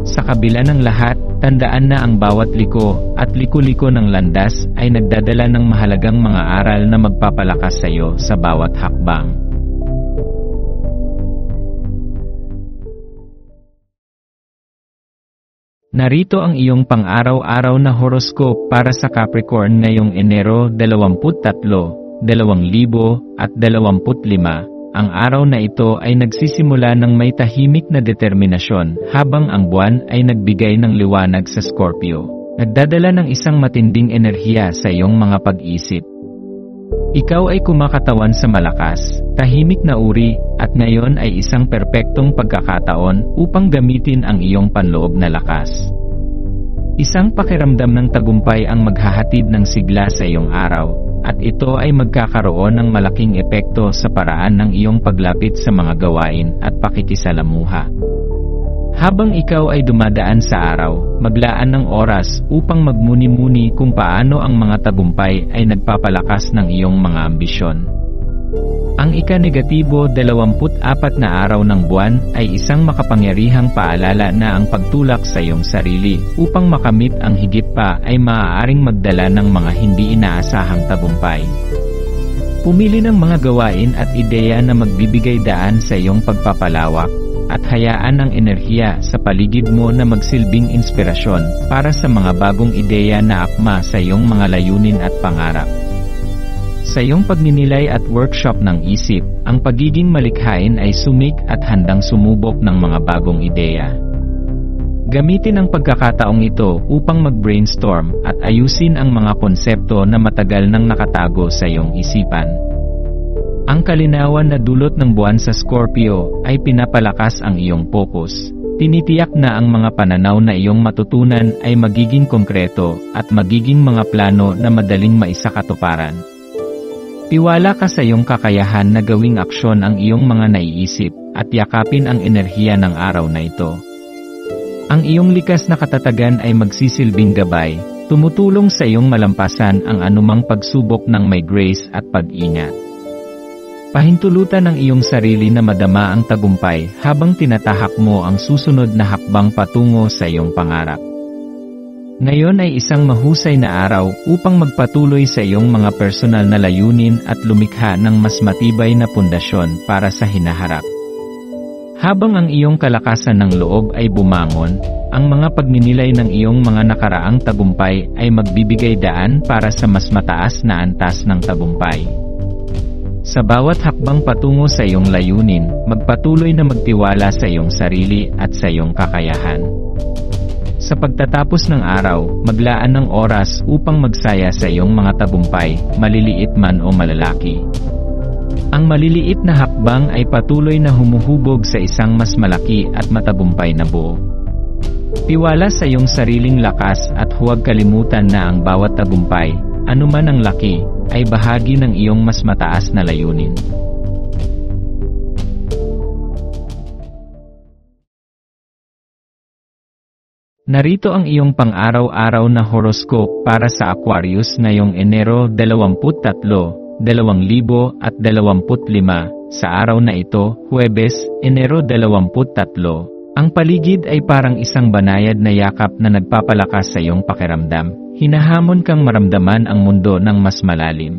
Sa kabila ng lahat, tandaan na ang bawat liko at liku-liko ng landas ay nagdadala ng mahalagang mga aral na magpapalakas sa iyo sa bawat hakbang. Narito ang iyong pang-araw-araw na horoscope para sa Capricorn ngayong Enero 23, 2025. Ang araw na ito ay nagsisimula ng may tahimik na determinasyon habang ang buwan ay nagbigay ng liwanag sa Scorpio. Nagdadala ng isang matinding enerhiya sa iyong mga pag-isip. Ikaw ay kumakatawan sa malakas, tahimik na uri, at ngayon ay isang perpektong pagkakataon upang gamitin ang iyong panloob na lakas. Isang pakiramdam ng tagumpay ang maghahatid ng sigla sa iyong araw, at ito ay magkakaroon ng malaking epekto sa paraan ng iyong paglapit sa mga gawain at pakikisalamuha. Habang ikaw ay dumadaan sa araw, maglaan ng oras upang magmuni-muni kung paano ang mga tagumpay ay nagpapalakas ng iyong mga ambisyon. Ang ika-negatibo 24 na araw ng buwan ay isang makapangyarihang paalala na ang pagtulak sa iyong sarili upang makamit ang higit pa ay maaaring magdala ng mga hindi inaasahang tagumpay. Pumili ng mga gawain at ideya na magbibigay daan sa iyong pagpapalawak, at hayaan ang enerhiya sa paligid mo na magsilbing inspirasyon para sa mga bagong ideya na akma sa iyong mga layunin at pangarap. Sa iyong pagninilay at workshop ng isip, ang pagiging malikhain ay sumik at handang sumubok ng mga bagong ideya. Gamitin ang pagkakataong ito upang mag-brainstorm at ayusin ang mga konsepto na matagal nang nakatago sa iyong isipan. Ang kalinawan na dulot ng buwan sa Scorpio ay pinapalakas ang iyong focus. Tinitiyak na ang mga pananaw na iyong matutunan ay magiging konkreto at magiging mga plano na madaling maisakatuparan. Tiwala ka sa iyong kakayahan na gawing aksyon ang iyong mga naiisip at yakapin ang enerhiya ng araw na ito. Ang iyong likas na katatagan ay magsisilbing gabay, tumutulong sa iyong malampasan ang anumang pagsubok ng may grace at pag-ingat. Pahintulutan ang iyong sarili na madama ang tagumpay habang tinatahak mo ang susunod na hakbang patungo sa iyong pangarap. Ngayon ay isang mahusay na araw upang magpatuloy sa iyong mga personal na layunin at lumikha ng mas matibay na pundasyon para sa hinaharap. Habang ang iyong kalakasan ng loob ay bumangon, ang mga pagninilay ng iyong mga nakaraang tagumpay ay magbibigay daan para sa mas mataas na antas ng tagumpay. Sa bawat hakbang patungo sa iyong layunin, magpatuloy na magtiwala sa iyong sarili at sa iyong kakayahan. Sa pagtatapos ng araw, maglaan ng oras upang magsaya sa iyong mga tagumpay, maliliit man o malalaki. Ang maliliit na hakbang ay patuloy na humuhubog sa isang mas malaki at matagumpay na buo. Tiwala sa iyong sariling lakas at huwag kalimutan na ang bawat tagumpay, anuman ang laki, ay bahagi ng iyong mas mataas na layunin. Narito ang iyong pang-araw-araw na horoscope para sa Aquarius ngayong Enero 23, 2025 sa araw na ito, Huwebes, Enero 23. Ang paligid ay parang isang banayad na yakap na nagpapalakas sa iyong pakiramdam. Hinahamon kang maramdaman ang mundo ng mas malalim.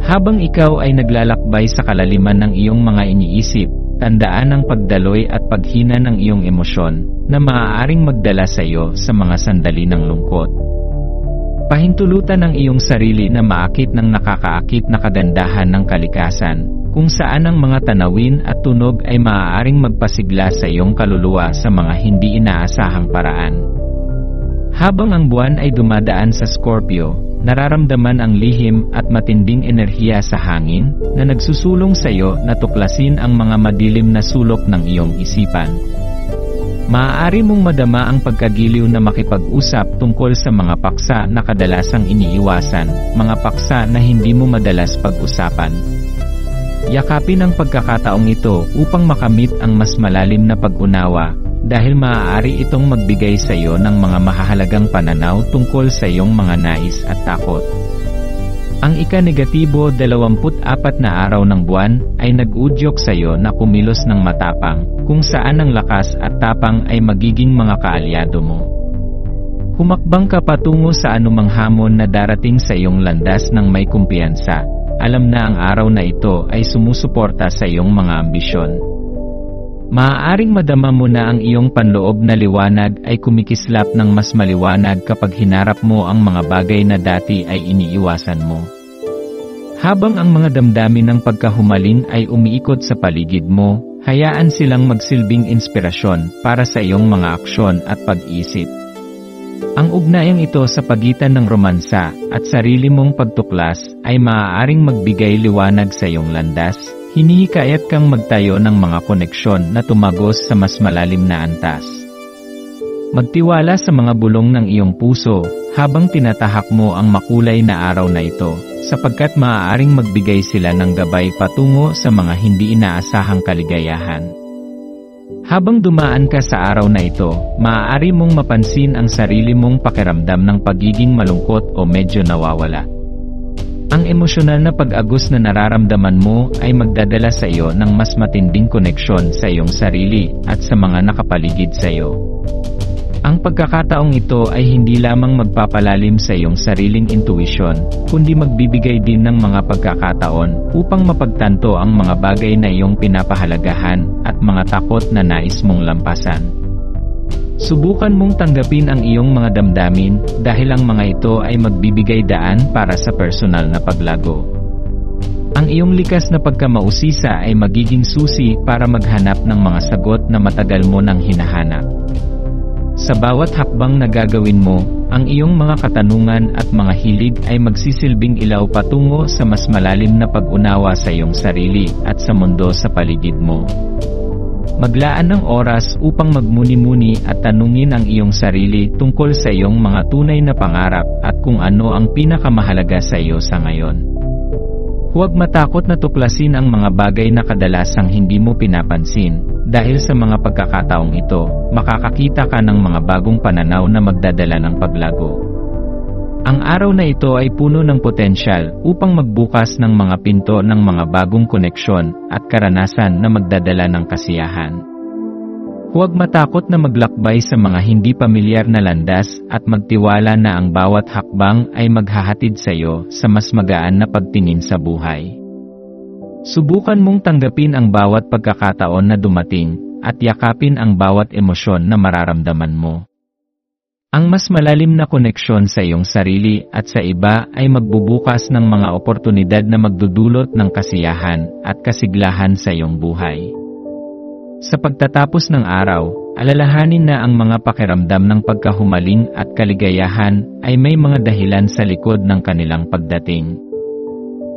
Habang ikaw ay naglalakbay sa kalaliman ng iyong mga iniisip, tandaan ang pagdaloy at paghina ng iyong emosyon na maaaring magdala sa iyo sa mga sandali ng lungkot. Pahintulutan ang iyong sarili na maakit ng nakakaakit na kagandahan ng kalikasan, kung saan ang mga tanawin at tunog ay maaaring magpasigla sa iyong kaluluwa sa mga hindi inaasahang paraan. Habang ang buwan ay dumadaan sa Scorpio, nararamdaman ang lihim at matinding enerhiya sa hangin na nagsusulong sa iyo na tuklasin ang mga madilim na sulok ng iyong isipan. Maaari mong madama ang pagkagiliw na makipag-usap tungkol sa mga paksa na kadalasang iniiwasan, mga paksa na hindi mo madalas pag-usapan. Yakapin ang pagkakataong ito upang makamit ang mas malalim na pag-unawa, dahil maaari itong magbigay sa iyo ng mga mahahalagang pananaw tungkol sa iyong mga nais at takot. Ang ika-negatibo 24 na araw ng buwan ay nag-udyok sa iyo na kumilos ng matapang, kung saan ang lakas at tapang ay magiging mga kaalyado mo. Humakbang ka patungo sa anumang hamon na darating sa iyong landas ng may kumpiyansa. Alam na ang araw na ito ay sumusuporta sa iyong mga ambisyon. Maaaring madama mo na ang iyong panloob na liwanag ay kumikislap ng mas maliwanag kapag hinarap mo ang mga bagay na dati ay iniiwasan mo. Habang ang mga damdamin ng pagkahumaling ay umiikot sa paligid mo, hayaan silang magsilbing inspirasyon para sa iyong mga aksyon at pag-isip. Ang ugnayang ito sa pagitan ng romansa at sarili mong pagtuklas ay maaaring magbigay liwanag sa iyong landas. Hinihikayat kang magtayo ng mga koneksyon na tumagos sa mas malalim na antas. Magtiwala sa mga bulong ng iyong puso habang tinatahak mo ang makulay na araw na ito, sapagkat maaaring magbigay sila ng gabay patungo sa mga hindi inaasahang kaligayahan. Habang dumaan ka sa araw na ito, maaari mong mapansin ang sarili mong pakiramdam ng pagiging malungkot o medyo nawawala. Ang emosyonal na pag-agos na nararamdaman mo ay magdadala sa iyo ng mas matinding koneksyon sa iyong sarili at sa mga nakapaligid sa iyo. Ang pagkakataong ito ay hindi lamang magpapalalim sa iyong sariling intuisyon, kundi magbibigay din ng mga pagkakataon upang mapagtanto ang mga bagay na iyong pinapahalagahan at mga takot na nais mong lampasan. Subukan mong tanggapin ang iyong mga damdamin dahil ang mga ito ay magbibigay daan para sa personal na paglago. Ang iyong likas na pagkamausisa ay magiging susi para maghanap ng mga sagot na matagal mo nang hinahanap. Sa bawat hakbang na gagawin mo, ang iyong mga katanungan at mga hilig ay magsisilbing ilaw patungo sa mas malalim na pag-unawa sa iyong sarili at sa mundo sa paligid mo. Maglaan ng oras upang magmuni-muni at tanungin ang iyong sarili tungkol sa iyong mga tunay na pangarap at kung ano ang pinakamahalaga sa iyo sa ngayon. Huwag matakot na tuklasin ang mga bagay na kadalasang hindi mo pinapansin, dahil sa mga pagkakataong ito, makakakita ka ng mga bagong pananaw na magdadala ng paglago. Ang araw na ito ay puno ng potensyal upang magbukas ng mga pinto ng mga bagong koneksyon at karanasan na magdadala ng kasiyahan. Huwag matakot na maglakbay sa mga hindi pamilyar na landas at magtiwala na ang bawat hakbang ay maghahatid sa iyo sa mas magaan na pagtingin sa buhay. Subukan mong tanggapin ang bawat pagkakataon na dumating at yakapin ang bawat emosyon na mararamdaman mo. Ang mas malalim na koneksyon sa iyong sarili at sa iba ay magbubukas ng mga oportunidad na magdudulot ng kasiyahan at kasiglahan sa iyong buhay. Sa pagtatapos ng araw, alalahanin na ang mga pakiramdam ng pagkahumaling at kaligayahan ay may mga dahilan sa likod ng kanilang pagdating.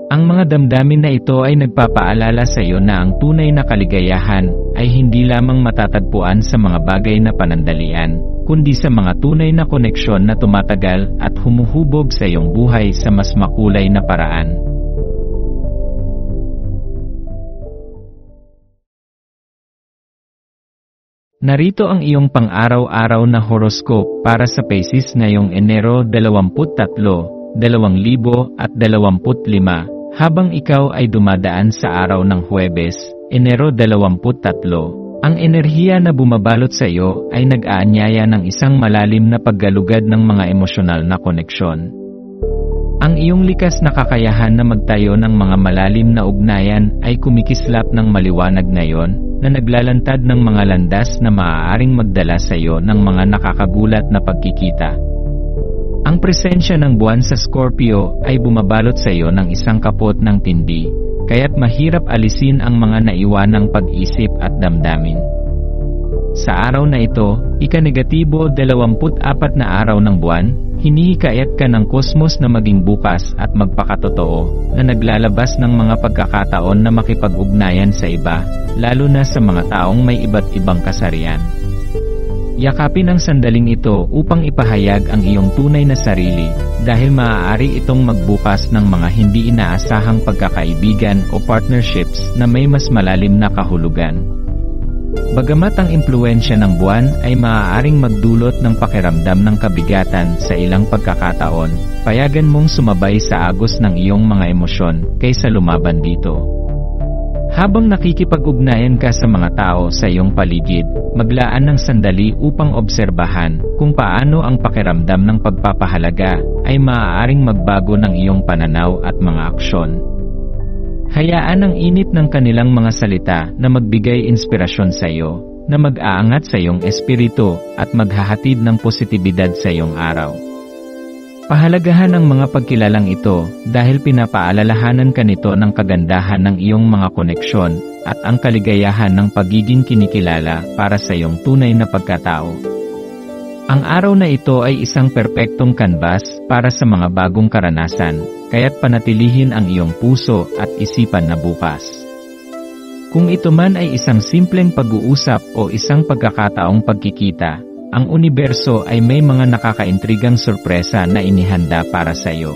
Ang mga damdamin na ito ay nagpapaalala sa iyo na ang tunay na kaligayahan ay hindi lamang matatagpuan sa mga bagay na panandalian, kundi sa mga tunay na koneksyon na tumatagal at humuhubog sa iyong buhay sa mas makulay na paraan. Narito ang iyong pang-araw-araw na horoscope para sa Pisces ngayong Enero 23, 2025, habang ikaw ay dumadaan sa araw ng Huwebes, Enero 23. Ang enerhiya na bumabalot sa iyo ay nag-aanyaya ng isang malalim na paggalugad ng mga emosyonal na koneksyon. Ang iyong likas na kakayahan na magtayo ng mga malalim na ugnayan ay kumikislap ng maliwanag ngayon, na naglalantad ng mga landas na maaaring magdala sa iyo ng mga nakakagulat na pagkikita. Ang presensya ng buwan sa Scorpio ay bumabalot sa iyo ng isang kapot ng tindi, kaya't mahirap alisin ang mga naiwanang pag-isip at damdamin. Sa araw na ito, ika-24 na araw ng buwan, hinihikayat ka ng kosmos na maging bukas at magpakatotoo, na naglalabas ng mga pagkakataon na makipag-ugnayan sa iba, lalo na sa mga taong may iba't ibang kasarian. Yakapin ang sandaling ito upang ipahayag ang iyong tunay na sarili, dahil maaari itong magbukas ng mga hindi inaasahang pagkakaibigan o partnerships na may mas malalim na kahulugan. Bagamat ang impluwensya ng buwan ay maaaring magdulot ng pakiramdam ng kabigatan sa ilang pagkakataon, payagan mong sumabay sa agos ng iyong mga emosyon kaysa lumaban dito. Habang nakikipag-ugnayan ka sa mga tao sa iyong paligid, maglaan ng sandali upang obserbahan kung paano ang pakiramdam ng pagpapahalaga ay maaaring magbago ng iyong pananaw at mga aksyon. Hayaan ang init ng kanilang mga salita na magbigay inspirasyon sa iyo, na mag-aangat sa iyong espiritu at maghahatid ng positibidad sa iyong araw. Pahalagahan ang mga pagkilalang ito dahil pinapaalalahanan ka nito ng kagandahan ng iyong mga koneksyon at ang kaligayahan ng pagiging kinikilala para sa iyong tunay na pagkatao. Ang araw na ito ay isang perpektong canvas para sa mga bagong karanasan, kaya't panatilihin ang iyong puso at isipan na bukas. Kung ito man ay isang simpleng pag-uusap o isang pagkakataong pagkikita, ang universo ay may mga nakakaintrigang sorpresa na inihanda para sa iyo.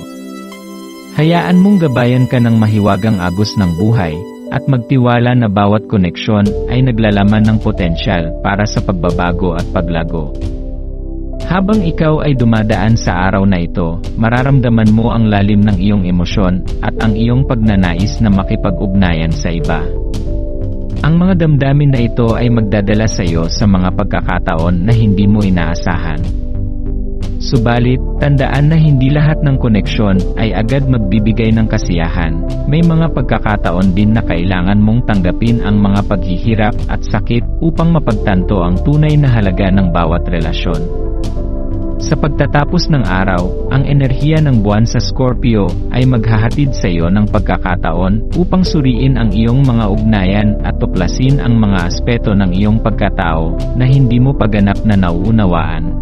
Hayaan mong gabayan ka ng mahiwagang agos ng buhay, at magtiwala na bawat koneksyon ay naglalaman ng potensyal para sa pagbabago at paglago. Habang ikaw ay dumadaan sa araw na ito, mararamdaman mo ang lalim ng iyong emosyon at ang iyong pagnanais na makipag-ugnayan sa iba. Ang mga damdamin na ito ay magdadala sa iyo sa mga pagkakataon na hindi mo inaasahan. Subalit, tandaan na hindi lahat ng koneksyon ay agad magbibigay ng kasiyahan. May mga pagkakataon din na kailangan mong tanggapin ang mga paghihirap at sakit upang mapagtanto ang tunay na halaga ng bawat relasyon. Sa pagtatapos ng araw, ang enerhiya ng buwan sa Scorpio ay maghahatid sa iyo ng pagkakataon upang suriin ang iyong mga ugnayan at tuklasin ang mga aspeto ng iyong pagkatao na hindi mo paganap na nauunawaan.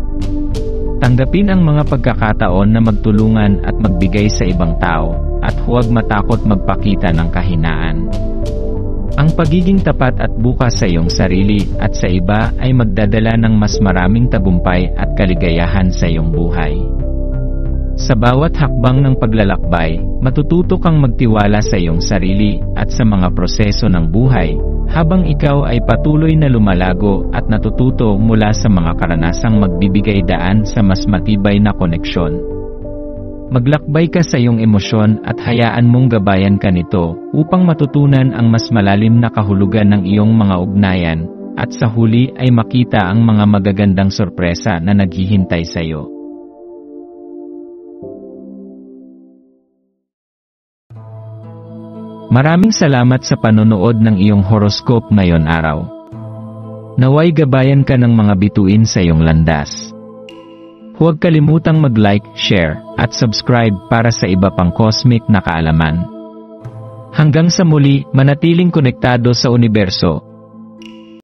Tanggapin ang mga pagkakataon na magtulungan at magbigay sa ibang tao, at huwag matakot magpakita ng kahinaan. Ang pagiging tapat at bukas sa iyong sarili at sa iba ay magdadala ng mas maraming tagumpay at kaligayahan sa iyong buhay. Sa bawat hakbang ng paglalakbay, matututo kang magtiwala sa iyong sarili at sa mga proseso ng buhay, habang ikaw ay patuloy na lumalago at natututo mula sa mga karanasang magbibigay daan sa mas matibay na koneksyon. Maglakbay ka sa iyong emosyon at hayaan mong gabayan ka nito upang matutunan ang mas malalim na kahulugan ng iyong mga ugnayan, at sa huli ay makita ang mga magagandang sorpresa na naghihintay sa iyo. Maraming salamat sa panonood ng iyong horoscope ngayon araw. Naway gabayan ka ng mga bituin sa iyong landas. Huwag kalimutang mag-like, share, at subscribe para sa iba pang cosmic na kaalaman. Hanggang sa muli, manatiling konektado sa universo